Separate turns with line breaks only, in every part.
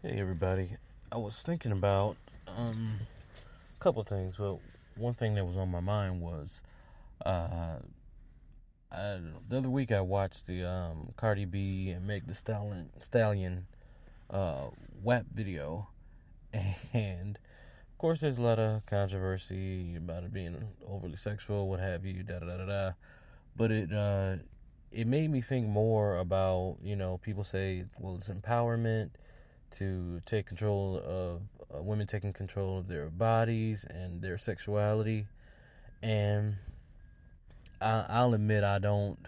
Hey everybody. I was thinking about a couple of things. Well, one thing that was on my mind was uh, the other week I watched the Cardi B and Meg the Stallion WAP video, and of course there's a lot of controversy about it being overly sexual, what have you, da da da da da. But it made me think more about, people say, well, it's empowerment to take control of women taking control of their bodies and their sexuality. And I'll admit I don't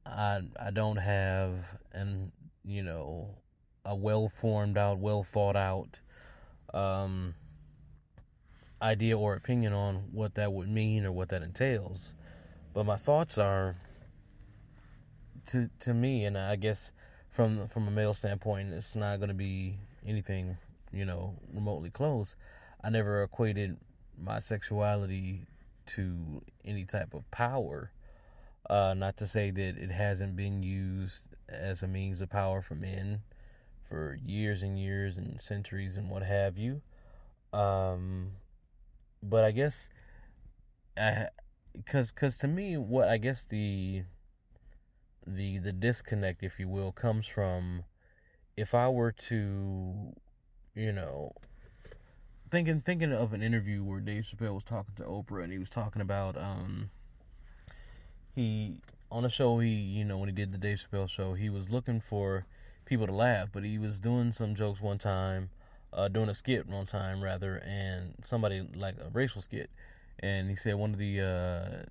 have you know a well formed out, well thought out um, idea or opinion on what that would mean or what that entails. But my thoughts are, to me, and I guess from a male standpoint, it's not going to be anything remotely close. I never equated my sexuality to any type of power. Not to say that it hasn't been used as a means of power for men for years and years and centuries and what have you. Um, but I guess, cause to me, what I guess the disconnect, if you will, comes from, if I were to, you know, thinking of an interview where Dave Chappelle was talking to Oprah, and he was talking about he on the show, he, when he did the Dave Chappelle show, he was looking for people to laugh, but he was doing some jokes one time, doing a skit one time rather, and somebody, like a racial skit, and he said one of the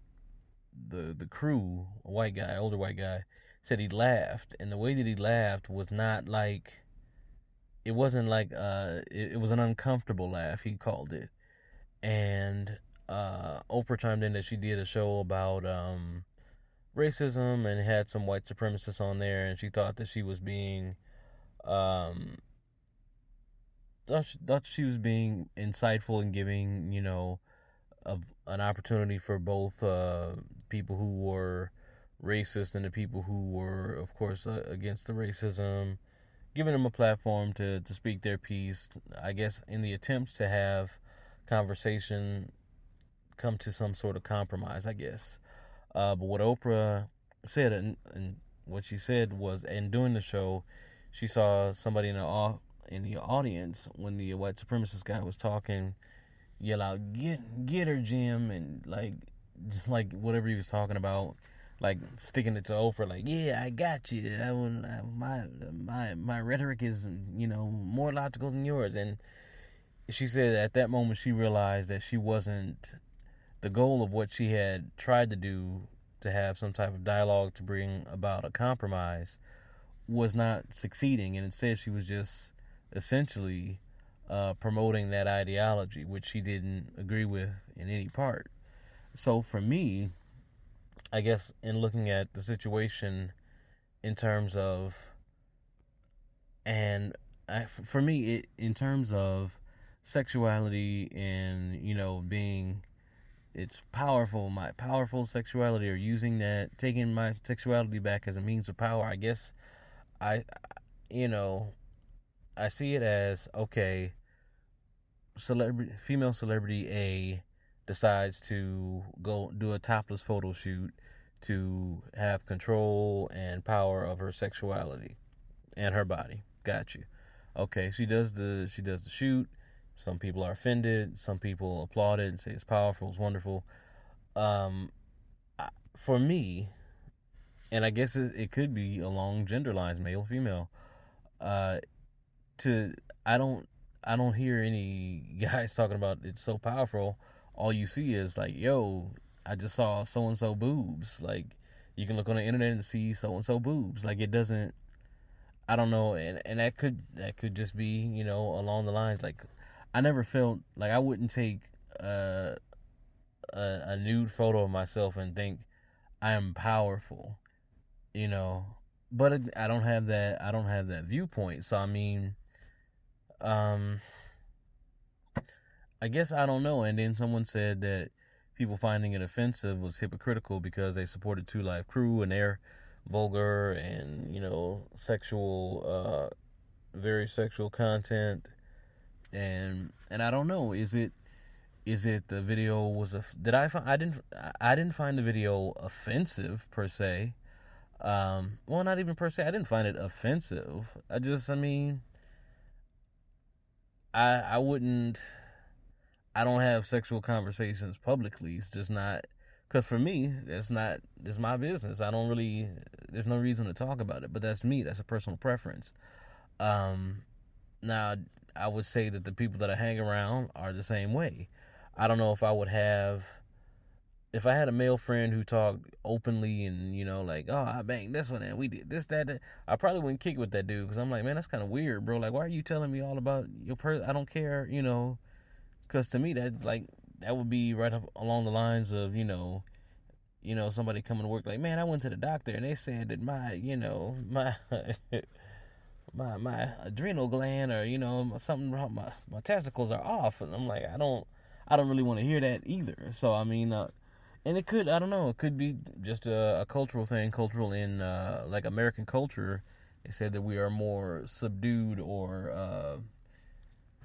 crew, a white guy, older white guy, said he laughed, and the way that he laughed was not like, it wasn't like it was an uncomfortable laugh, he called it. And Oprah chimed in that she did a show about racism and had some white supremacists on there, and she thought that she was being um thought she was being insightful and giving, an opportunity for both people who were racist and the people who were, of course, against the racism, giving them a platform to speak their piece, I guess, in the attempts to have conversation come to some sort of compromise, I guess. But what Oprah said, and what she said was, in doing the show, she saw somebody in the audience when the white supremacist guy was talking yell out, get her, Jim," and like, just like whatever he was talking about, like sticking it to Oprah, like, "Yeah, I got you. My rhetoric is, more logical than yours." And she said at that moment she realized that she wasn't, the goal of what she had tried to do, to have some type of dialogue to bring about a compromise, was not succeeding, and instead she was just essentially promoting that ideology, which she didn't agree with in any part. So for me, I guess, in looking at the situation in terms of, and for me, in terms of sexuality and, being, it's powerful, my powerful sexuality, or using that, taking my sexuality back as a means of power, I guess I, you know, I see it as, okay, female celebrity A decides to go do a topless photo shoot to have control and power of her sexuality and her body. Got you. Okay, she does the shoot. Some people are offended. Some people applaud it and say it's powerful, it's wonderful. Um, for me, and I guess it could be along gender lines, male, female. Uh, to I don't hear any guys talking about it's so powerful. All you see is like, yo, I just saw so and so boobs. Like, you can look on the internet and see so and so boobs. Like, it doesn't. I don't know, and that could just be, along the lines, like, I never felt like I wouldn't take uh, a nude photo of myself and think I am powerful, you know. But I don't have that. I don't have that viewpoint. So I mean, um, I guess I don't know. And then someone said that people finding it offensive was hypocritical because they supported Two Live Crew and their vulgar and, sexual very sexual content, and I don't know. Is it the video was a did I didn't find the video offensive per se. Well, not even per se. I didn't find it offensive. I mean, I wouldn't. I don't have sexual conversations publicly. It's just not, because for me, it's my business. I don't really. There's no reason to talk about it. But that's me. That's a personal preference. Um, Now, I would say that the people that I hang around are the same way. I don't know if I would have, if I had a male friend who talked openly and, like, oh, I banged this one and we did this, that. I probably wouldn't kick with that dude because I'm like, man, that's kind of weird, bro. Like, why are you telling me all about your person? I don't care, because to me, that would be right up along the lines of, somebody coming to work like, man, I went to the doctor and they said that my my adrenal gland or something wrong, my testicles are off, and I'm like, I don't really want to hear that either. So I mean, and it could, I don't know, it could be just a cultural thing, cultural in like American culture. They said that we are more subdued or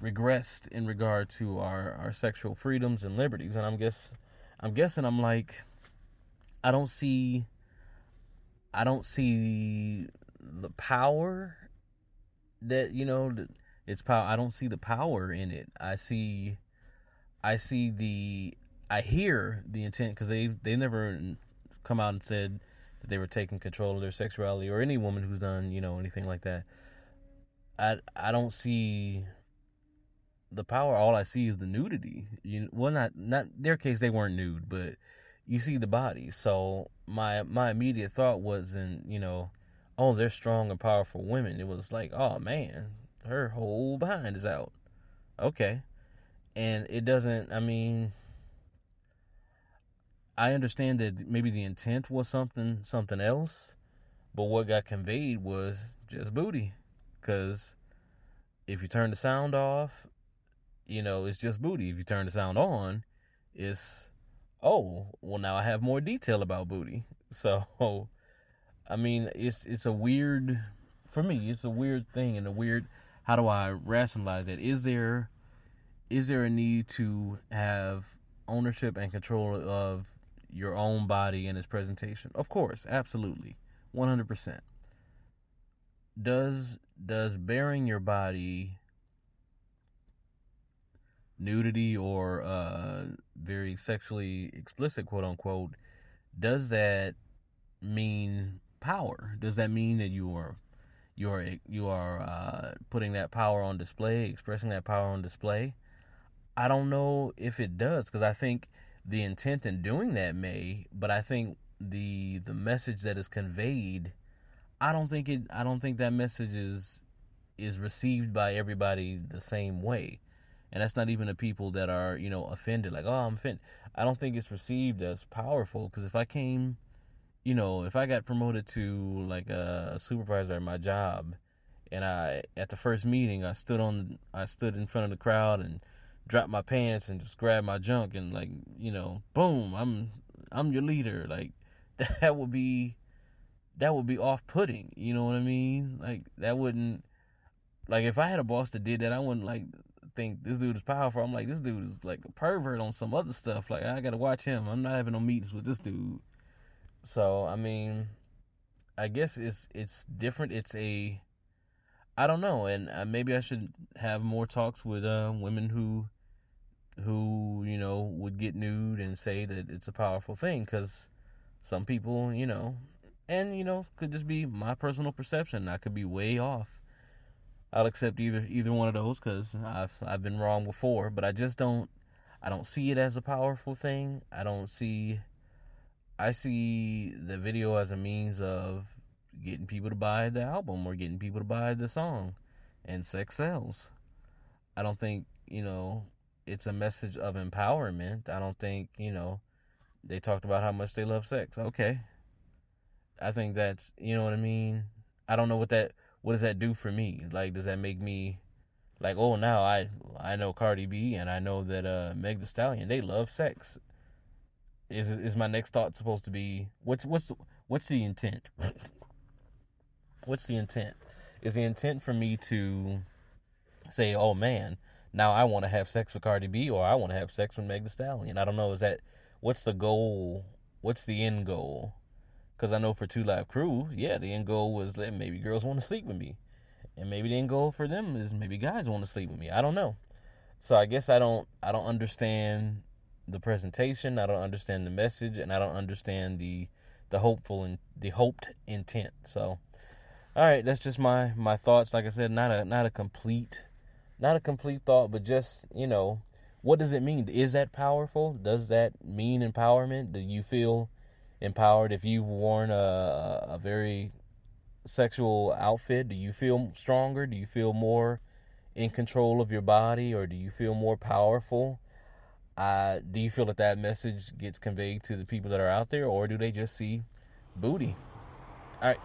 regressed in regard to our sexual freedoms and liberties, and I'm guessing I'm like, I don't see I don't see the power that it's power. I don't see the power in it. I see the I hear the intent, because they never come out and said that they were taking control of their sexuality, or any woman who's done anything like that. I don't see the power. All I see is the nudity. Well, not their case, they weren't nude, but you see the body. So my immediate thought wasn't, oh, they're strong and powerful women. It was like, oh man, her whole behind is out. Okay. And it doesn't, I mean, I understand that maybe the intent was something else, but what got conveyed was just booty. Cause if you turn the sound off, it's just booty. If you turn the sound on, it's, oh, well, now I have more detail about booty. So I mean, it's a weird, for me, it's a weird thing, and a weird, how do I rationalize that? Is there a need to have ownership and control of your own body and its presentation? Of course, absolutely, 100%. Does bearing your body, nudity, or very sexually explicit, quote unquote, does that mean power? Does that mean that you are putting that power on display, expressing that power on display? I don't know if it does, because I think the intent in doing that may, but I think the message that is conveyed, I don't think that message is received by everybody the same way. And that's not even the people that are, offended, like, oh, I'm offended. I don't think it's received as powerful, because if I got promoted to like a supervisor at my job, and at the first meeting I stood in front of the crowd and dropped my pants and just grabbed my junk and, like, boom, I'm your leader. Like, that would be off-putting. You know what I mean? Like, that wouldn't, like, if I had a boss that did that, I wouldn't like think this dude is powerful. I'm like, this dude is like a pervert on some other stuff. Like, I gotta watch him. I'm not having no meetings with this dude. So I mean, I guess it's different. I don't know, and maybe I should have more talks with women who would get nude and say that it's a powerful thing, because some people, and could just be my personal perception. I could be way off. I'll accept either one of those, because I've been wrong before, but I don't see it as a powerful thing. I see the video as a means of getting people to buy the album or getting people to buy the song, and sex sells. I don't think, it's a message of empowerment. I don't think, they talked about how much they love sex. Okay. I think that's, you know what I mean? I don't know what does that do for me? Like, does that make me like, oh, now I know Cardi B, and I know that Meg Thee Stallion, they love sex. Is my next thought supposed to be, what's the intent? What's the intent? Is the intent for me to say, oh man, now I want to have sex with Cardi B, or I want to have sex with Meg Thee Stallion? I don't know. Is that, what's the goal? What's the end goal? Because I know for 2 Live Crew, yeah, the end goal was that maybe girls want to sleep with me. And maybe the end goal for them is maybe guys want to sleep with me. I don't know. So I guess I don't understand the presentation. I don't understand the message, and I don't understand the hopeful and the hoped intent. So all right, that's just my thoughts. Like I said, not a complete thought, but just, what does it mean? Is that powerful? Does that mean empowerment? Do you feel empowered if you've worn a very sexual outfit? Do you feel stronger? Do you feel more in control of your body, or do you feel more powerful? Do you feel that message gets conveyed to the people that are out there, or do they just see booty? All right.